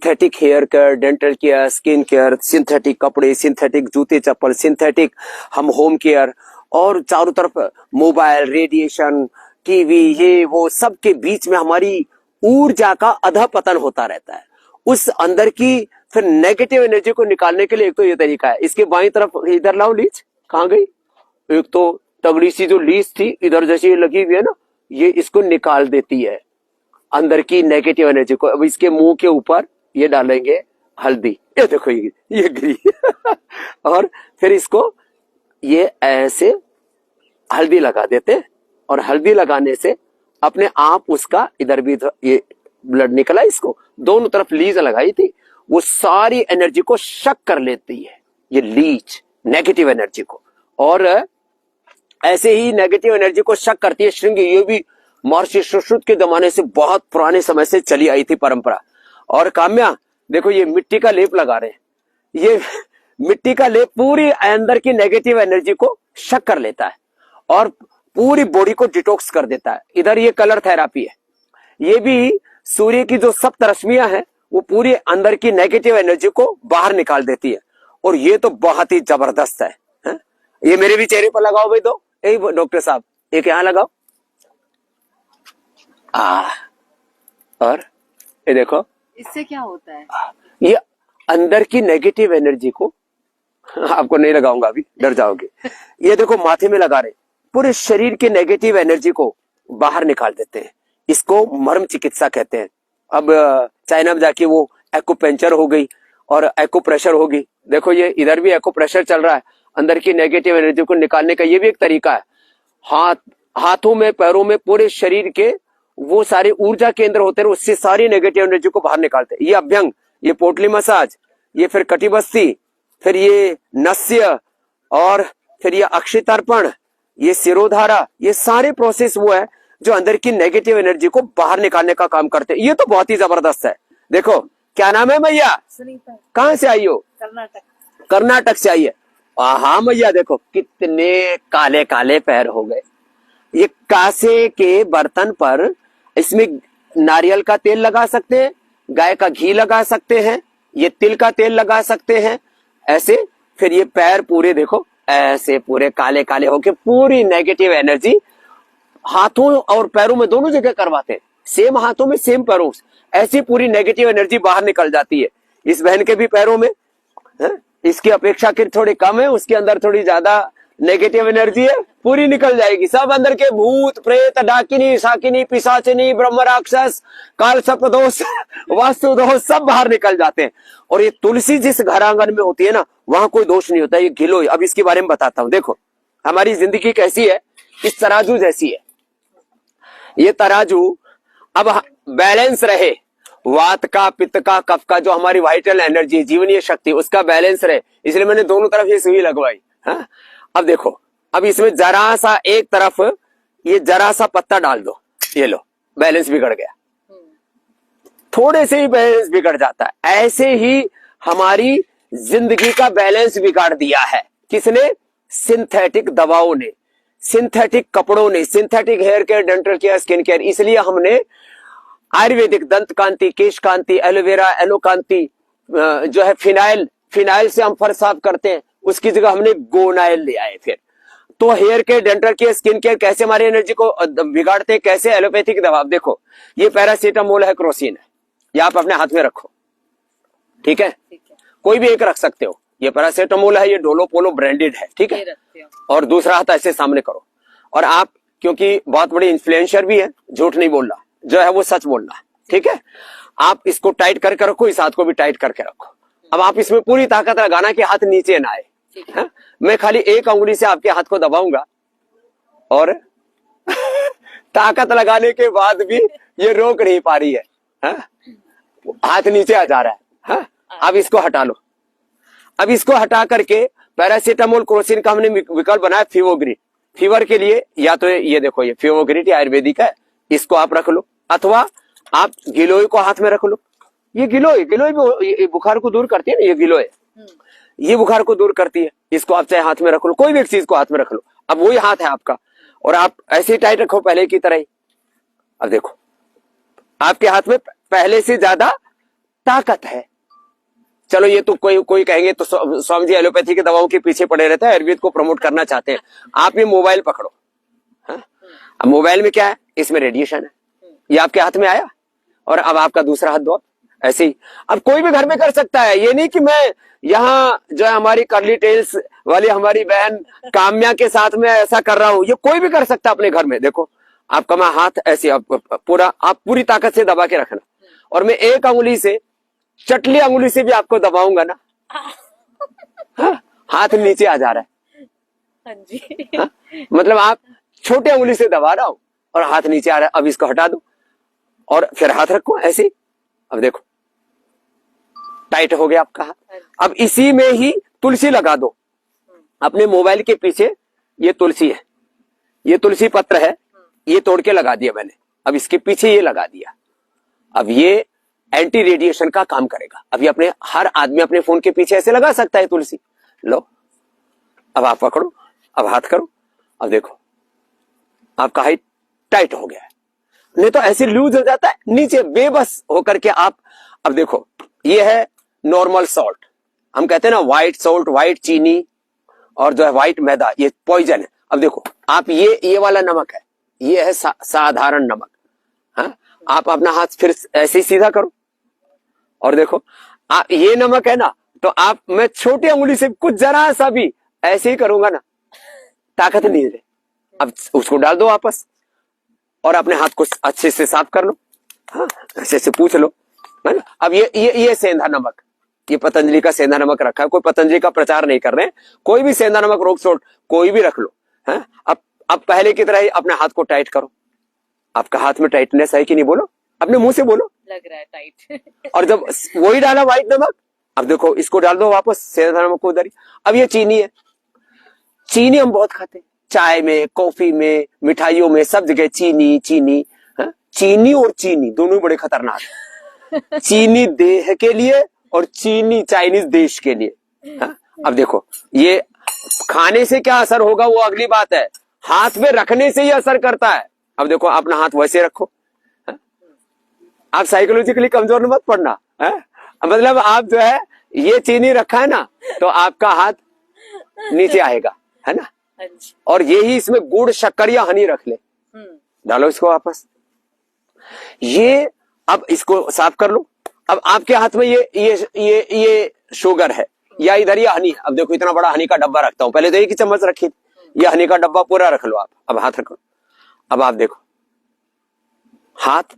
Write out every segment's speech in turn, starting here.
Synthetic hair care, dental care, skin care, synthetic कपड़े, synthetic जूते चप्पल, सिंथेटिक हम होम केयर, और चारों तरफ मोबाइल, रेडिएशन, टीवी, ये वो सब के बीच में हमारी ऊर्जा का अधपतन होता रहता है। उस अंदर की फिर नेगेटिव एनर्जी को निकालने के लिए एक तो ये तरीका है। इसके बाईं तरफ इधर लाओ लीच, कहाँ गई? एक तो तगड़ी सी जो लीच थी इधर जैसे लगी हुई है ना, ये इसको निकाल देती है अंदर की नेगेटिव एनर्जी को। अब इसके मुंह के ऊपर ये डालेंगे हल्दी, ये देखो ये गिरी और फिर इसको ये ऐसे हल्दी लगा देते, और हल्दी लगाने से अपने आप उसका इधर भी ये ब्लड निकला, इसको दोनों तरफ लीज लगाई थी, वो सारी एनर्जी को शक कर लेती है ये लीच, नेगेटिव एनर्जी को। और ऐसे ही नेगेटिव एनर्जी को शक करती है श्रृंगी। ये भी महर्षि सुश्रुत के जमाने से, बहुत पुराने समय से चली आई थी परंपरा। और काम्या देखो, ये मिट्टी का लेप लगा रहे हैं। ये मिट्टी का लेप पूरी अंदर की नेगेटिव एनर्जी को शक कर लेता है और पूरी बॉडी को डिटॉक्स कर देता है। इधर ये कलर थेरापी है, ये भी सूर्य की जो सप्त रश्मियां हैं वो पूरी अंदर की नेगेटिव एनर्जी को बाहर निकाल देती है। और ये तो बहुत ही जबरदस्त है, है? ये मेरे भी चेहरे पर लगाओ भाई, दो यही डॉक्टर साहब, एक यहां लगाओ। और ये देखो, इससे क्या होता है? ये अंदर की नेगेटिव एनर्जी को आपको नहीं लगाऊंगा अभी, डर जाओगे। ये देखो माथे में लगा रहे, पूरे शरीर की नेगेटिव एनर्जी को बाहर निकाल देते हैं। इसको मर्म चिकित्सा कहते हैं। अब चाइना में जाके वो एक्यूपेंचर हो गई और एक्यूप्रेशर होगी। देखो ये इधर भी एक्यूप्रेशर चल रहा है, अंदर की नेगेटिव एनर्जी को निकालने का ये भी एक तरीका है। हाथों में, पैरों में, पूरे शरीर के वो सारे ऊर्जा केंद्र होते हैं, उससे सारी नेगेटिव एनर्जी को बाहर निकालते हैं। ये अभ्यंग, ये पोटली मसाज, ये फिर कटिबस्ती, फिर ये नस्य, और फिर ये अक्षितर्पण, ये सिरोधारा, ये सारे प्रोसेस वो है जो अंदर की नेगेटिव एनर्जी को बाहर निकालने का काम करते हैं। ये तो बहुत ही जबरदस्त है। देखो क्या नाम है मैया? कहाँ से आई हो? कर्नाटक। कर्नाटक से आई है। हाँ मैया, देखो कितने काले काले पैर हो गए। ये कांसे के बर्तन पर इसमें नारियल का तेल लगा सकते हैं, गाय का घी लगा सकते हैं, ये तिल का तेल लगा सकते हैं ऐसे। फिर ये पैर पूरे देखो ऐसे पूरे काले काले होके पूरी नेगेटिव एनर्जी हाथों और पैरों में दोनों जगह करवाते हैं, सेम हाथों में सेम पैरों, ऐसी पूरी नेगेटिव एनर्जी बाहर निकल जाती है। इस बहन के भी पैरों में है? इसकी अपेक्षाकृत थोड़ी कम है, उसके अंदर थोड़ी ज्यादा नेगेटिव एनर्जी है, पूरी निकल जाएगी। सब अंदर के भूत प्रेत, डाकिनी, शाकिनी, पिशाचिनी, ब्रह्म राक्षस, काल सर्पदोष, वास्तु दोष सब बाहर निकल जाते हैं। और ये तुलसी जिस घर आंगन में होती है ना, वहां कोई दोष नहीं होता, ये गिलोय। अब इसके बारे में बताता हूं। देखो हमारी जिंदगी कैसी है, इस तराजू जैसी है। ये तराजू अब बैलेंस रहे, वात का, पित्त का, कफ का, जो हमारी वाइटल एनर्जी, जीवनीय शक्ति, उसका बैलेंस रहे, इसलिए मैंने दोनों तरफ ये सुई लगवाई है। अब देखो, अब इसमें जरा सा एक तरफ ये जरा सा पत्ता डाल दो, ये लो, बैलेंस बिगड़ गया। थोड़े से ही बैलेंस बिगड़ जाता है। ऐसे ही हमारी जिंदगी का बैलेंस बिगाड़ दिया है। किसने? सिंथेटिक दवाओं ने, सिंथेटिक कपड़ों ने, synthetic hair care, dental care, skin care. इसलिए हमने आयुर्वेदिक दंत कांति, केश कांति, एलोवेरा, एलो कांति, जो है फिनाइल, फिनाइल से हम फर्श साफ करते हैं, उसकी जगह हमने गोनाइल ले आए। फिर तो hair care, dental care, skin care कैसे हमारी एनर्जी को बिगाड़ते हैं, कैसे? एलोपैथिक दवा। देखो ये पैरासीटामोल है, क्रोसिन है, ये आप अपने हाथ में रखो, ठीक है? कोई भी एक रख सकते हो। ये पैरासीटामोल है, ये डोलो पोलो ब्रांडेड है, ठीक है? और दूसरा हाथ ऐसे सामने करो। और आप, क्योंकि बहुत बड़ी इन्फ्लुएंसर भी है, झूठ नहीं बोलना, जो है वो सच बोलना, ठीक है? आप इसको टाइट करके रखो, इस हाथ को भी टाइट करके रखो। अब आप इसमें पूरी ताकत लगाना कि हाथ नीचे ना आए। मैं खाली एक उंगली से आपके हाथ को दबाऊंगा और ताकत लगाने के बाद भी ये रोक नहीं पा रही है, हाथ नीचे आ जा रहा है। अब इसको हटा लो। अब इसको हटा करके पैरासीटामोल, क्रोसिन का हमने विकल्प बनाया फीवोग्रिट। फीवर के लिए या तो ये देखो, ये फीवोग्रिट आयुर्वेदिक है, इसको आप रख लो, अथवा आप गिलोय को हाथ में रख लो। ये गिलोय भी बुखार को दूर करती है ना, ये गिलोय, ये बुखार को दूर करती है। इसको आप चाहे हाथ में रख लो, कोई भी एक चीज को हाथ में रख लो। अब वही हाथ है आपका, और आप ऐसे ही टाइट रखो पहले की तरह ही। अब देखो आपके हाथ में पहले से ज्यादा ताकत है। चलो ये तो कोई कहेंगे तो स्वामी जी एलोपैथी की दवाओं के पीछे पड़े रहते हैं, आयुर्वेद को प्रमोट करना चाहते हैं। आप ये मोबाइल पकड़ो, हाँ? अब मोबाइल में क्या है, इसमें रेडिएशन है, ये आपके हाथ में आया और अब आपका दूसरा हाथ दो, ऐसे ही अब कोई भी घर में कर सकता है। ये नहीं कि मैं यहाँ जो है हमारी कर्ली टेल्स वाली हमारी बहन काम्या के साथ में ऐसा कर रहा हूं, ये कोई भी कर सकता है अपने घर में। देखो आपका मैं हाथ ऐसे आप पूरी ताकत से दबा के रखना, और मैं एक अंगुली से, चटली अंगुली से भी आपको दबाऊंगा ना, हाँ? हाथ नीचे आ जा रहा है, हाँ जी। हाँ? मतलब आप छोटे अंगुली से दबा रहा हूं और हाथ नीचे आ रहा है। अब इसको हटा दो और फिर हाथ रखो ऐसे, अब देखो टाइट हो गया आपका हाथ। अब इसी में ही तुलसी लगा दो अपने मोबाइल के पीछे, ये तुलसी है, ये तुलसी पत्र है, ये तोड़ के लगा दिया मैंने, अब इसके पीछे ये लगा दिया। अब ये एंटी रेडिएशन का काम करेगा। अभी अपने हर आदमी अपने फोन के पीछे ऐसे लगा सकता है तुलसी। लो अब आप पकड़ो, अब हाथ करो, अब देखो आपका हाथ टाइट हो गया है, नहीं तो ऐसे लूज हो जाता है नीचे बेबस होकर के आप। अब देखो ये है नॉर्मल सॉल्ट, हम कहते हैं ना व्हाइट सॉल्ट, व्हाइट चीनी और जो है व्हाइट मैदा, ये पॉइजन है। अब देखो आप ये वाला नमक है, ये है साधारण नमक, हाँ? आप अपना हाथ फिर ऐसे ही सीधा करो और देखो आप ये नमक है ना, तो आप मैं छोटी अंगुली से कुछ जरा सा भी ऐसे ही करूंगा ना, ताकत नहीं है। अब उसको डाल दो वापस और अपने हाथ को अच्छे से साफ कर लो, हाँ? ऐसे से पूछ लो, है ना। अब ये सेंधा नमक, ये पतंजलि का सेंधा नमक रखा है, कोई पतंजलि का प्रचार नहीं कर रहे हैं, कोई भी सेंधा नमक, रोक सोल्ट कोई भी रख लो, है। अब पहले की तरह ही अपने हाथ को टाइट करो। आपका हाथ में टाइटनेस है कि नहीं, बोलो अपने मुंह से बोलो, लग रहा है टाइट। और जब वही डाला व्हाइट नमक, अब देखो इसको डाल दो वापस सेंधा नमक को उधर ही। अब ये चीनी है, चीनी हम बहुत खाते हैं, चाय में, कॉफी में, मिठाइयों में, सब जगह चीनी चीनी, है? चीनी और चीनी दोनों बड़े खतरनाक है। चीनी देह के लिए और चीनी चाइनीज देश के लिए, है? अब देखो ये खाने से क्या असर होगा वो अगली बात है, हाथ में रखने से ही असर करता है। अब देखो अपना हाथ वैसे रखो, है? आप साइकोलॉजिकली कमजोर मत पड़ना, है? मतलब आप जो है ये चीनी रखा है ना, तो आपका हाथ नीचे आएगा, है ना। और यही इसमें गुड़, शक्कर या हनी रख ले, डालो इसको वापस। ये अब इसको साफ कर लो। अब आपके हाथ में ये शुगर है या इधर ये हनी है। अब देखो इतना बड़ा हनी का डब्बा रखता हूं, पहले तो एक ही चम्मच रखी थी, ये हनी का डब्बा पूरा रख लो आप। अब हाथ रखो, अब आप देखो हाथ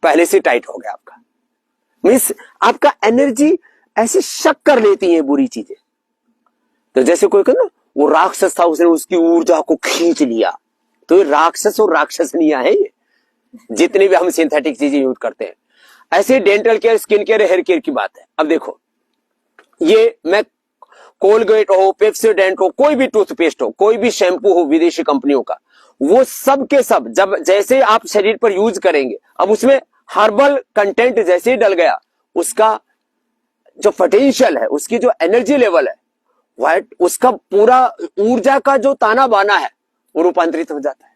पहले से टाइट हो गया आपका, मीन्स आपका एनर्जी ऐसे शक कर लेती है बुरी चीजें। तो जैसे कोई कहना वो राक्षस था, उसने उसकी ऊर्जा को खींच लिया, तो ये राक्षस और राक्षसनियां है ये, जितनी भी हम सिंथेटिक चीजें यूज करते हैं। ऐसे dental care, skin care, hair care की बात है। अब देखो ये मैं कोलगेट हो, पेप्सोडेंट हो, कोई भी टूथपेस्ट हो, कोई भी शैम्पू हो विदेशी कंपनियों का, वो सब के सब जब जैसे आप शरीर पर यूज करेंगे, अब उसमें हर्बल कंटेंट जैसे ही डल गया, उसका जो पोटेंशियल है, उसकी जो एनर्जी लेवल है, वाइट उसका पूरा ऊर्जा का जो ताना बाना है वो रूपांतरित हो जाता है।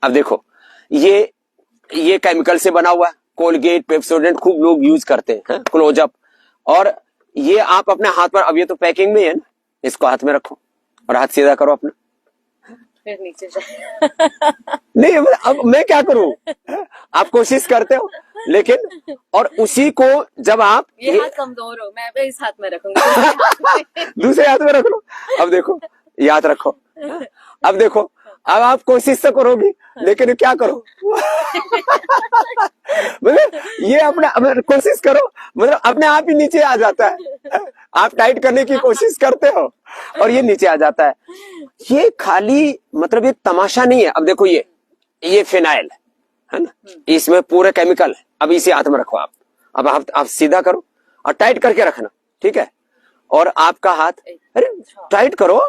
अब देखो ये केमिकल से बना हुआ है, कोलगेट, पेप्सोडेंट खूब लोग यूज करते हैं, क्लोजअप, और ये आप अपने हाथ पर, अब ये तो पैकिंग में है ना, इसको हाथ में रखो और हाथ सीधा करो अपना, फिर नीचे जाए। नहीं अब मैं क्या करूं, आप कोशिश करते हो लेकिन, और उसी को जब आप ये हाथ कमजोर हो, मैं इस हाथ में रखूंगी। दूसरे हाथ में रख लो। अब देखो ये हाथ रखो, अब देखो अब आप कोशिश तो करोगी लेकिन क्या करो मतलब ये अपना कोशिश करो, मतलब अपने आप ही नीचे आ जाता है। आप टाइट करने की कोशिश करते हो और ये नीचे आ जाता है। ये खाली मतलब ये तमाशा नहीं है। अब देखो ये फिनाइल है ना, इसमें पूरे केमिकल है। अब इसे हाथ में रखो आप, अब आप सीधा करो और टाइट करके रखना, ठीक है। और आपका हाथ, अरे टाइट करो,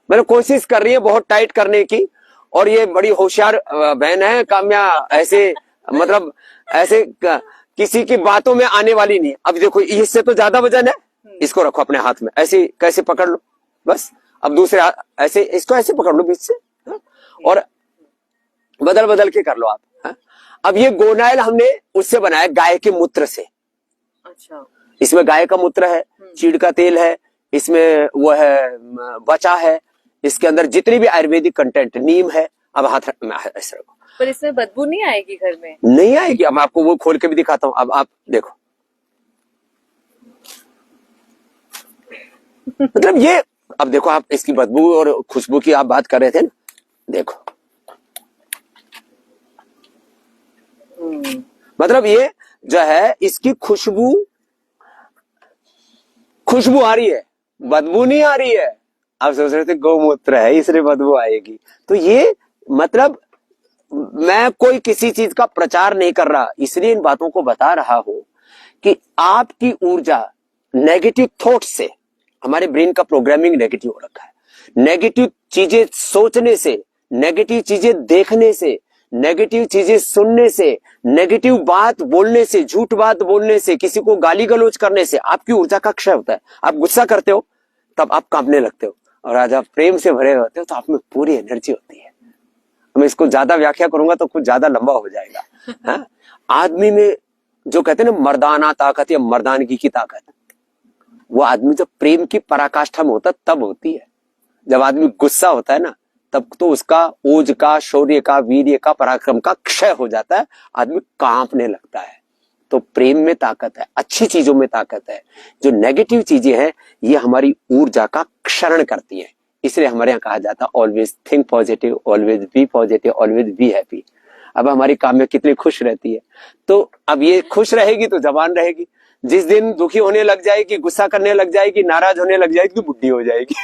मतलब कोशिश कर रही है बहुत टाइट करने की, और ये बड़ी होशियार बहन है काम्या, ऐसे मतलब ऐसे किसी की बातों में आने वाली नहीं। अब देखो इससे तो ज्यादा वजन है, इसको रखो अपने हाथ में, ऐसे कैसे पकड़ लो बस। अब दूसरे हाथ ऐसे, इसको ऐसे पकड़ लो बीच से, और बदल बदल के कर लो आप। अब ये गोनाइल हमने उससे बनाया, गाय के मूत्र से, अच्छा। इसमें गाय का मूत्र है, चीड़ का तेल है, इसमें वो है बचा है, इसके अंदर जितनी भी आयुर्वेदिक कंटेंट, नीम है। अब हाथ ऐसे रखो, पर इसमें बदबू नहीं आएगी घर में? नहीं आएगी। अब आपको वो खोल के भी दिखाता हूं। अब आप देखो, मतलब ये, अब देखो आप इसकी बदबू और खुशबू की आप बात कर रहे थे ना, देखो मतलब ये जो है इसकी खुशबू आ रही है, बदबू नहीं आ रही है। आप सोच रहे थे गौमूत्र है इसलिए बदबू आएगी, तो ये मतलब मैं कोई किसी चीज का प्रचार नहीं कर रहा, इसलिए इन बातों को बता रहा हूं कि आपकी ऊर्जा नेगेटिव थॉट से, हमारे ब्रेन का प्रोग्रामिंग नेगेटिव हो रखा है। नेगेटिव चीजें सोचने से, नेगेटिव चीजें देखने से, नेगेटिव चीजें सुनने से, नेगेटिव बात बोलने से, झूठ बात बोलने से, किसी को गाली गलौज करने से आपकी ऊर्जा का क्षय होता है। आप गुस्सा करते हो तब आप कांपने लगते हो, और आज आप प्रेम से भरे होते हो तो आप में पूरी एनर्जी होती है। मैं इसको ज्यादा व्याख्या करूंगा तो कुछ ज्यादा लंबा हो जाएगा। हाँ? आदमी में जो कहते हैं ना मर्दाना ताकत या मर्दानगी की ताकत, वो आदमी जब प्रेम की पराकाष्ठा में होता तब होती है। जब आदमी गुस्सा होता है ना, तब तो उसका ओज का, शौर्य का, वीर्य का, पराक्रम का क्षय हो जाता है, आदमी कांपने लगता है। तो प्रेम में ताकत है, अच्छी चीजों में ताकत है। जो नेगेटिव चीजें हैं ये हमारी ऊर्जा का क्षरण करती है। इसलिए हमारे यहाँ कहा जाता है always think positive, always be positive, always be happy. अब हमारी काम में कितनी खुश रहती है, तो अब ये खुश रहेगी तो जवान रहेगी। जिस दिन दुखी होने लग जाएगी, गुस्सा करने लग जाएगी, नाराज होने लग जाएगी तो बुढ़ी हो जाएगी।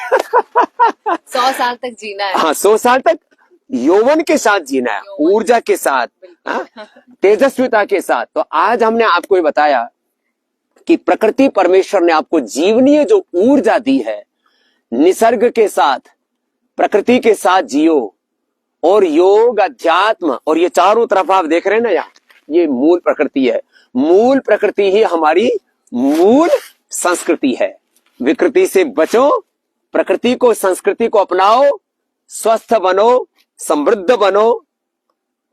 100 साल तक जीना है। हाँ, 100 साल तक यौवन के साथ जीना है, ऊर्जा के साथ, तेजस्विता के साथ। तो आज हमने आपको ये बताया कि प्रकृति परमेश्वर ने आपको जीवनीय जो ऊर्जा दी है, निसर्ग के साथ, प्रकृति के साथ जियो, और योग, अध्यात्म, और ये चारों तरफ आप देख रहे हैं ना, यहाँ ये मूल प्रकृति है। मूल प्रकृति ही हमारी मूल संस्कृति है। विकृति से बचो, प्रकृति को, संस्कृति को अपनाओ, स्वस्थ बनो, समृद्ध बनो,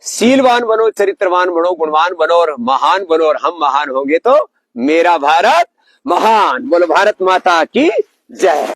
शीलवान बनो, चरित्रवान बनो, गुणवान बनो और महान बनो, और हम महान होंगे तो मेरा भारत महान। बोलो भारत माता की जय।